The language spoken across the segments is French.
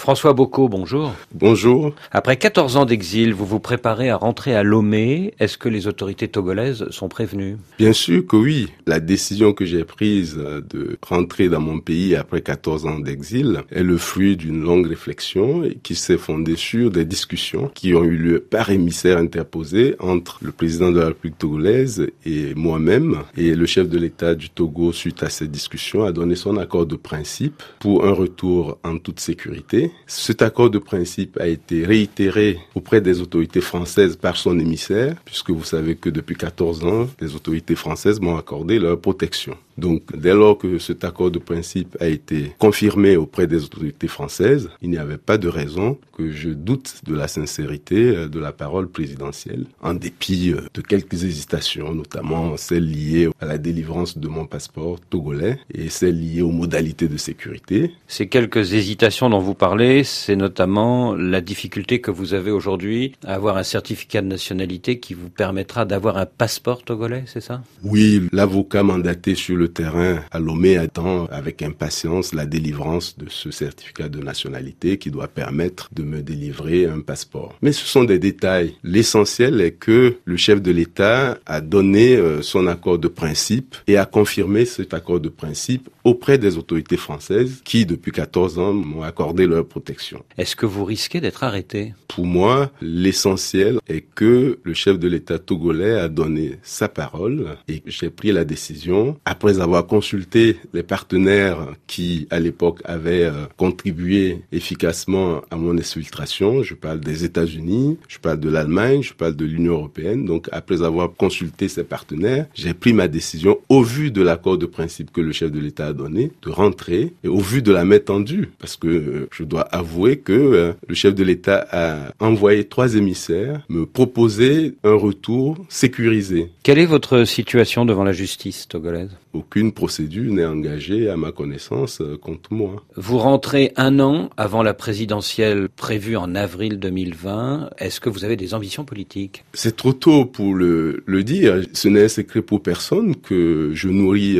François Bocot, bonjour. Bonjour. Après 14 ans d'exil, vous vous préparez à rentrer à Lomé. Est-ce que les autorités togolaises sont prévenues? Bien sûr que oui. La décision que j'ai prise de rentrer dans mon pays après 14 ans d'exil est le fruit d'une longue réflexion et qui s'est fondée sur des discussions qui ont eu lieu par émissaire interposé entre le président de la République togolaise et moi-même. Et le chef de l'État du Togo, suite à ces discussions, a donné son accord de principe pour un retour en toute sécurité. Cet accord de principe a été réitéré auprès des autorités françaises par son émissaire, puisque vous savez que depuis 14 ans, les autorités françaises m'ont accordé leur protection. Donc, dès lors que cet accord de principe a été confirmé auprès des autorités françaises, il n'y avait pas de raison que je doute de la sincérité de la parole présidentielle, en dépit de quelques hésitations, notamment celles liées à la délivrance de mon passeport togolais et celles liées aux modalités de sécurité. Ces quelques hésitations dont vous parlez, c'est notamment la difficulté que vous avez aujourd'hui à avoir un certificat de nationalité qui vous permettra d'avoir un passeport togolais, c'est ça? Oui, l'avocat mandaté sur le terrain à Lomé attend avec impatience la délivrance de ce certificat de nationalité qui doit permettre de me délivrer un passeport. Mais ce sont des détails. L'essentiel est que le chef de l'État a donné son accord de principe et a confirmé cet accord de principe auprès des autorités françaises qui, depuis 14 ans, m'ont accordé leur protection. Est-ce que vous risquez d'être arrêté? Pour moi, l'essentiel est que le chef de l'État togolais a donné sa parole et j'ai pris la décision, après avoir consulté les partenaires qui, à l'époque, avaient contribué efficacement à mon exfiltration. Je parle des États-Unis, je parle de l'Allemagne, je parle de l'Union européenne. Donc, après avoir consulté ces partenaires, j'ai pris ma décision, au vu de l'accord de principe que le chef de l'État a donné, de rentrer et au vu de la main tendue. Parce que je dois avouer que le chef de l'État a envoyé 3 émissaires me proposer un retour sécurisé. Quelle est votre situation devant la justice togolaise? Aucune procédure n'est engagée à ma connaissance contre moi. Vous rentrez un an avant la présidentielle prévue en avril 2020. Est-ce que vous avez des ambitions politiques? C'est trop tôt pour le dire. Ce n'est un secret pour personne que je nourris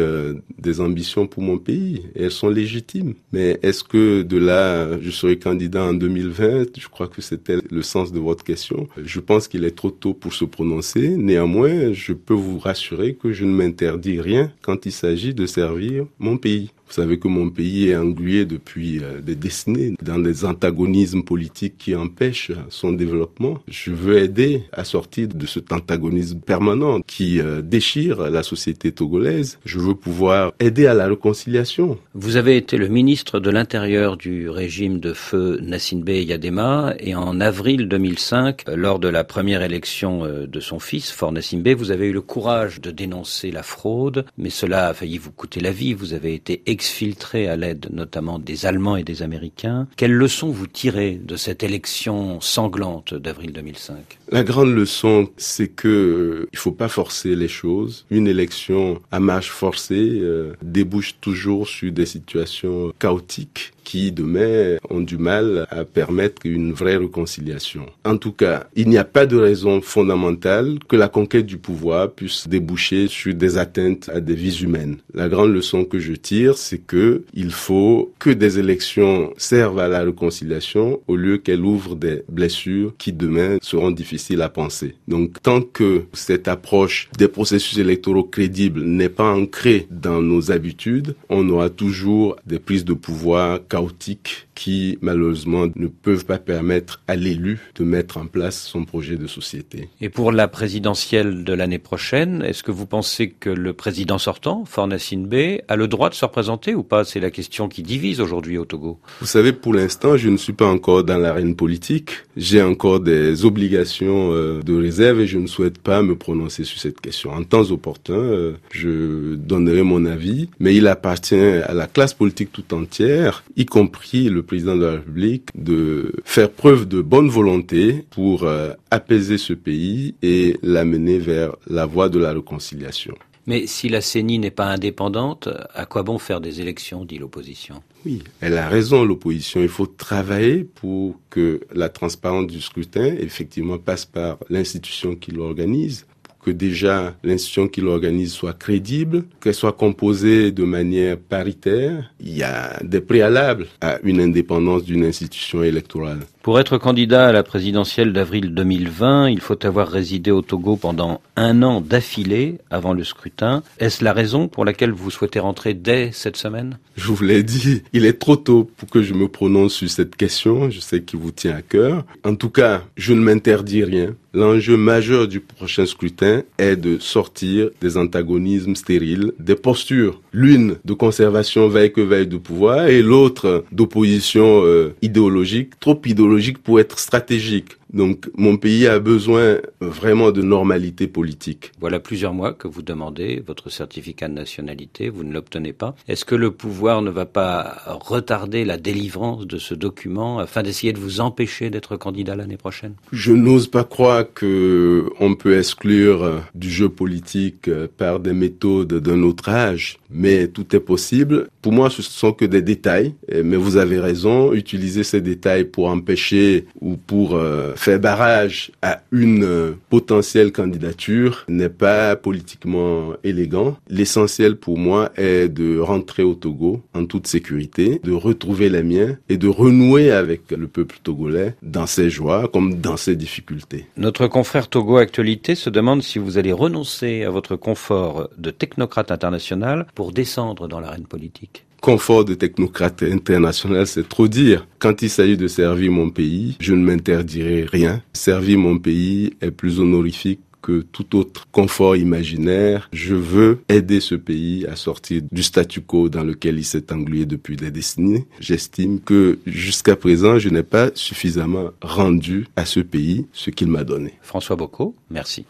des ambitions pour mon pays. Elles sont légitimes. Mais est-ce que de là, je serai candidat en 2020? Je crois que c'était le sens de votre question. Je pense qu'il est trop tôt pour se prononcer. Néanmoins, je peux vous rassurer que je ne m'interdis rien quand il s'agit de servir mon pays. Vous savez que mon pays est englué depuis des décennies dans des antagonismes politiques qui empêchent son développement. Je veux aider à sortir de cet antagonisme permanent qui déchire la société togolaise. Je veux pouvoir aider à la réconciliation. Vous avez été le ministre de l'Intérieur du régime de feu Gnassingbé Eyadema et en avril 2005, lors de la première élection de son fils, Faure Gnassingbé, vous avez eu le courage de dénoncer la fraude, mais cela a failli vous coûter la vie. Vous avez été exfiltré à l'aide notamment des Allemands et des Américains. Quelles leçons vous tirez de cette élection sanglante d'avril 2005? La grande leçon, c'est que il faut pas forcer les choses. Une élection à marche forcée débouche toujours sur des situations chaotiques qui, demain, ont du mal à permettre une vraie réconciliation. En tout cas, il n'y a pas de raison fondamentale que la conquête du pouvoir puisse déboucher sur des atteintes à des vies humaines. La grande leçon que je tire, c'est que il faut que des élections servent à la réconciliation au lieu qu'elles ouvrent des blessures qui, demain, seront difficiles à penser. Donc, tant que cette approche des processus électoraux crédibles n'est pas ancrée dans nos habitudes, on aura toujours des prises de pouvoir chaotiques qui, malheureusement, ne peuvent pas permettre à l'élu de mettre en place son projet de société. Et pour la présidentielle de l'année prochaine, est-ce que vous pensez que le président sortant, Faure Gnassingbé, a le droit de se représenter ou pas? C'est la question qui divise aujourd'hui au Togo. Vous savez, pour l'instant, je ne suis pas encore dans l'arène politique. J'ai encore des obligations de réserve et je ne souhaite pas me prononcer sur cette question. En temps opportun, je donnerai mon avis, mais il appartient à la classe politique tout entière, y compris le président de la République, de faire preuve de bonne volonté pour apaiser ce pays et l'amener vers la voie de la réconciliation. Mais si la CENI n'est pas indépendante, à quoi bon faire des élections, dit l'opposition? Oui, elle a raison, l'opposition. Il faut travailler pour que la transparence du scrutin, effectivement, passe par l'institution qui l'organise, que déjà l'institution qui l'organise soit crédible, qu'elle soit composée de manière paritaire. Il y a des préalables à une indépendance d'une institution électorale. Pour être candidat à la présidentielle d'avril 2020, il faut avoir résidé au Togo pendant 1 an d'affilée avant le scrutin. Est-ce la raison pour laquelle vous souhaitez rentrer dès cette semaine ? Je vous l'ai dit, il est trop tôt pour que je me prononce sur cette question. Je sais qu'il vous tient à cœur. En tout cas, je ne m'interdis rien. L'enjeu majeur du prochain scrutin est de sortir des antagonismes stériles, des postures, l'une de conservation veille que veille de pouvoir et l'autre d'opposition idéologique, trop idéologique pour être stratégique. Donc, mon pays a besoin vraiment de normalité politique. Voilà plusieurs mois que vous demandez votre certificat de nationalité, vous ne l'obtenez pas. Est-ce que le pouvoir ne va pas retarder la délivrance de ce document afin d'essayer de vous empêcher d'être candidat l'année prochaine ? Je n'ose pas croire que on peut exclure du jeu politique par des méthodes d'un autre âge, mais tout est possible. Pour moi, ce sont que des détails, mais vous avez raison, utiliser ces détails pour empêcher ou pour faire barrage à une potentielle candidature n'est pas politiquement élégant. L'essentiel pour moi est de rentrer au Togo en toute sécurité, de retrouver les miens et de renouer avec le peuple togolais dans ses joies comme dans ses difficultés. Notre confrère Togo Actualité se demande si vous allez renoncer à votre confort de technocrate international pour descendre dans l'arène politique. Confort de technocrate international, c'est trop dire. Quand il s'agit de servir mon pays, je ne m'interdirai rien. Servir mon pays est plus honorifique que tout autre confort imaginaire. Je veux aider ce pays à sortir du statu quo dans lequel il s'est englué depuis des décennies. J'estime que jusqu'à présent, je n'ai pas suffisamment rendu à ce pays ce qu'il m'a donné. François Bocco, merci.